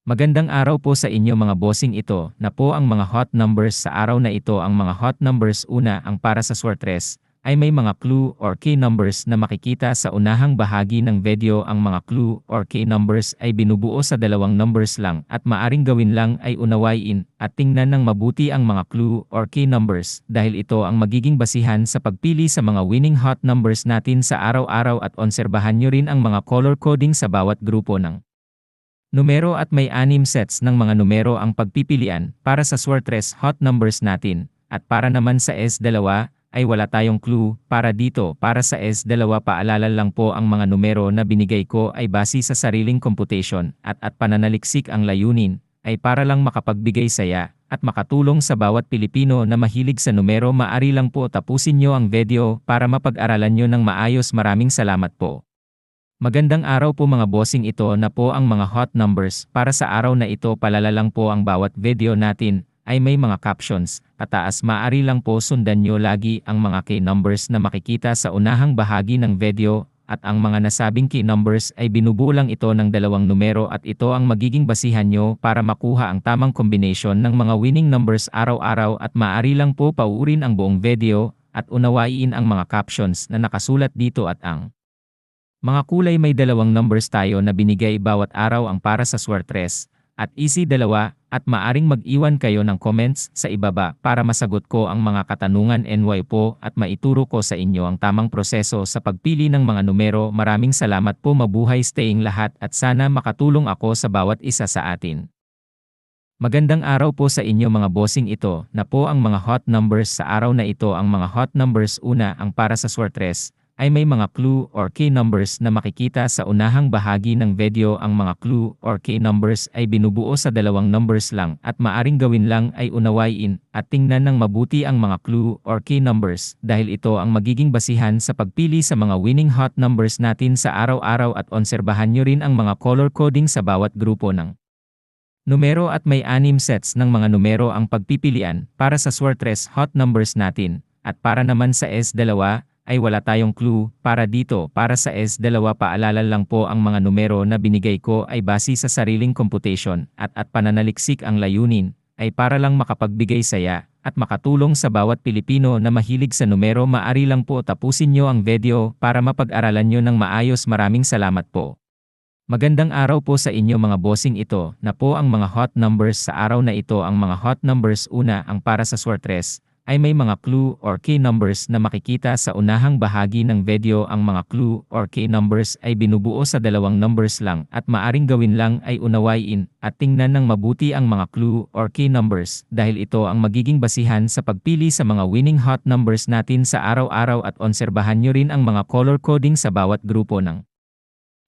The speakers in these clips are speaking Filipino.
Magandang araw po sa inyo mga bossing, ito na po ang mga hot numbers sa araw na ito. Ang mga hot numbers, una, ang para sa Swertres ay may mga clue or key numbers na makikita sa unahang bahagi ng video. Ang mga clue or key numbers ay binubuo sa dalawang numbers lang at maaring gawin lang ay unawain at tingnan ng mabuti ang mga clue or key numbers dahil ito ang magiging basihan sa pagpili sa mga winning hot numbers natin sa araw-araw at onserbahan nyo rin ang mga color coding sa bawat grupo ng numero at may 6 sets ng mga numero ang pagpipilian para sa Swertres hot numbers natin. At para naman sa S2 ay wala tayong clue para dito. Para sa S2 paalala lang po, ang mga numero na binigay ko ay base sa sariling computation at pananaliksik. Ang layunin ay para lang makapagbigay saya at makatulong sa bawat Pilipino na mahilig sa numero. Maari lang po tapusin nyo ang video para mapag-aralan nyo ng maayos. Maraming salamat po. Magandang araw po mga bossing, ito na po ang mga hot numbers para sa araw na ito. Palala lang po, ang bawat video natin ay may mga captions pataas. Maaari lang po sundan nyo lagi ang mga key numbers na makikita sa unahang bahagi ng video at ang mga nasabing key numbers ay binubuo lang ito ng dalawang numero at ito ang magiging basihan nyo para makuha ang tamang combination ng mga winning numbers araw-araw. At maaari lang po pauurin ang buong video at unawain ang mga captions na nakasulat dito at ang mga kulay. May dalawang numbers tayo na binigay bawat araw ang para sa Swertres at easy dalawa at maaring mag-iwan kayo ng comments sa ibaba para masagot ko ang mga katanungan NY po at maituro ko sa inyo ang tamang proseso sa pagpili ng mga numero. Maraming salamat po, mabuhay staying lahat at sana makatulong ako sa bawat isa sa atin. Magandang araw po sa inyo mga bossing, ito na po ang mga hot numbers sa araw na ito. Ang mga hot numbers, una, ang para sa Swertres ay may mga clue or key numbers na makikita sa unahang bahagi ng video. Ang mga clue or key numbers ay binubuo sa dalawang numbers lang at maaring gawin lang ay unawain at tingnan ng mabuti ang mga clue or key numbers dahil ito ang magiging basihan sa pagpili sa mga winning hot numbers natin sa araw-araw. At onserbahan nyo rin ang mga color coding sa bawat grupo ng numero at may 6 sets ng mga numero ang pagpipilian para sa Swertres hot numbers natin. At para naman sa S2 ay wala tayong clue para dito. Para sa S2 paalala lang po, ang mga numero na binigay ko ay base sa sariling computation at pananaliksik. Ang layunin ay para lang makapagbigay saya at makatulong sa bawat Pilipino na mahilig sa numero. Maari lang po tapusin nyo ang video para mapag-aralan nyo ng maayos. Maraming salamat po. Magandang araw po sa inyo mga bossing, ito na po ang mga hot numbers sa araw na ito. Ang mga hot numbers, una, ang para sa Swertres ay may mga clue or key numbers na makikita sa unahang bahagi ng video. Ang mga clue or key numbers ay binubuo sa dalawang numbers lang at maaring gawin lang ay unawain at tingnan ng mabuti ang mga clue or key numbers dahil ito ang magiging basihan sa pagpili sa mga winning hot numbers natin sa araw-araw. At onserbahan nyo rin ang mga color coding sa bawat grupo ng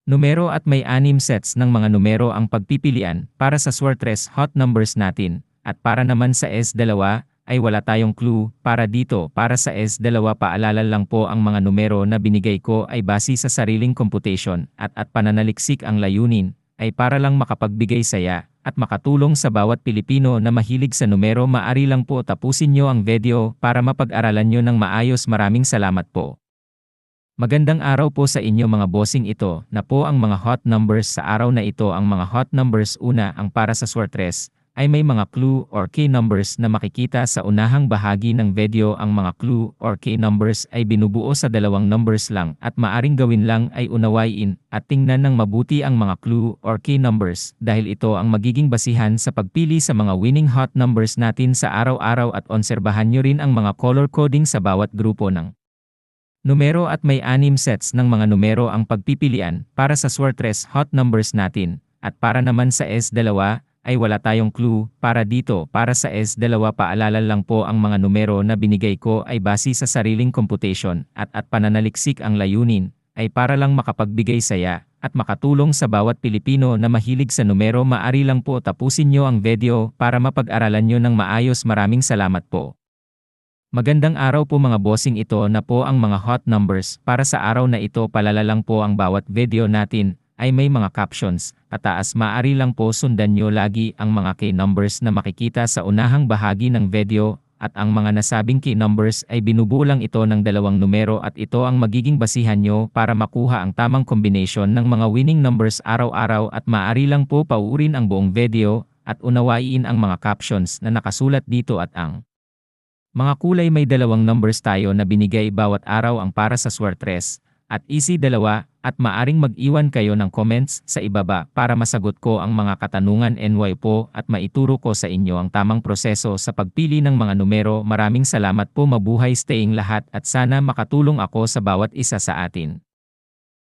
numero at may 6 sets ng mga numero ang pagpipilian para sa Swertres hot numbers natin. At para naman sa S2 ay wala tayong clue para dito. Para sa S2 paalala lang po, ang mga numero na binigay ko ay base sa sariling computation at pananaliksik. Ang layunin ay para lang makapagbigay saya at makatulong sa bawat Pilipino na mahilig sa numero. Maari lang po tapusin nyo ang video para mapag-aralan nyo ng maayos. Maraming salamat po. Magandang araw po sa inyo mga bossing, ito na po ang mga hot numbers sa araw na ito. Ang mga hot numbers, una, ang para sa Swertres ay may mga clue or key numbers na makikita sa unahang bahagi ng video. Ang mga clue or key numbers ay binubuo sa dalawang numbers lang at maaring gawin lang ay unawain at tingnan ng mabuti ang mga clue or key numbers dahil ito ang magiging basihan sa pagpili sa mga winning hot numbers natin sa araw-araw. At onserbahan nyo rin ang mga color coding sa bawat grupo ng numero at may 6 sets ng mga numero ang pagpipilian para sa Swertres hot numbers natin. At para naman sa S2 ay wala tayong clue para dito. Para sa S2 paalala lang po, ang mga numero na binigay ko ay base sa sariling computation at pananaliksik. Ang layunin ay para lang makapagbigay saya at makatulong sa bawat Pilipino na mahilig sa numero. Maari lang po tapusin nyo ang video para mapag-aralan nyo ng maayos. Maraming salamat po. Magandang araw po mga bossing, ito na po ang mga hot numbers para sa araw na ito. Palala lang po, ang bawat video natin ay may mga captions pataas. Maaari lang po sundan nyo lagi ang mga key numbers na makikita sa unahang bahagi ng video at ang mga nasabing key numbers ay binubuo lang ito ng dalawang numero at ito ang magiging basihan nyo para makuha ang tamang combination ng mga winning numbers araw-araw at maaari lang po pauurin ang buong video at unawain ang mga captions na nakasulat dito at ang mga kulay. May dalawang numbers tayo na binigay bawat araw ang para sa Swertres at easy dalawa at maaring mag-iwan kayo ng comments sa ibaba para masagot ko ang mga katanungan NY po at maituro ko sa inyo ang tamang proseso sa pagpili ng mga numero. Maraming salamat po, mabuhay staying lahat at sana makatulong ako sa bawat isa sa atin.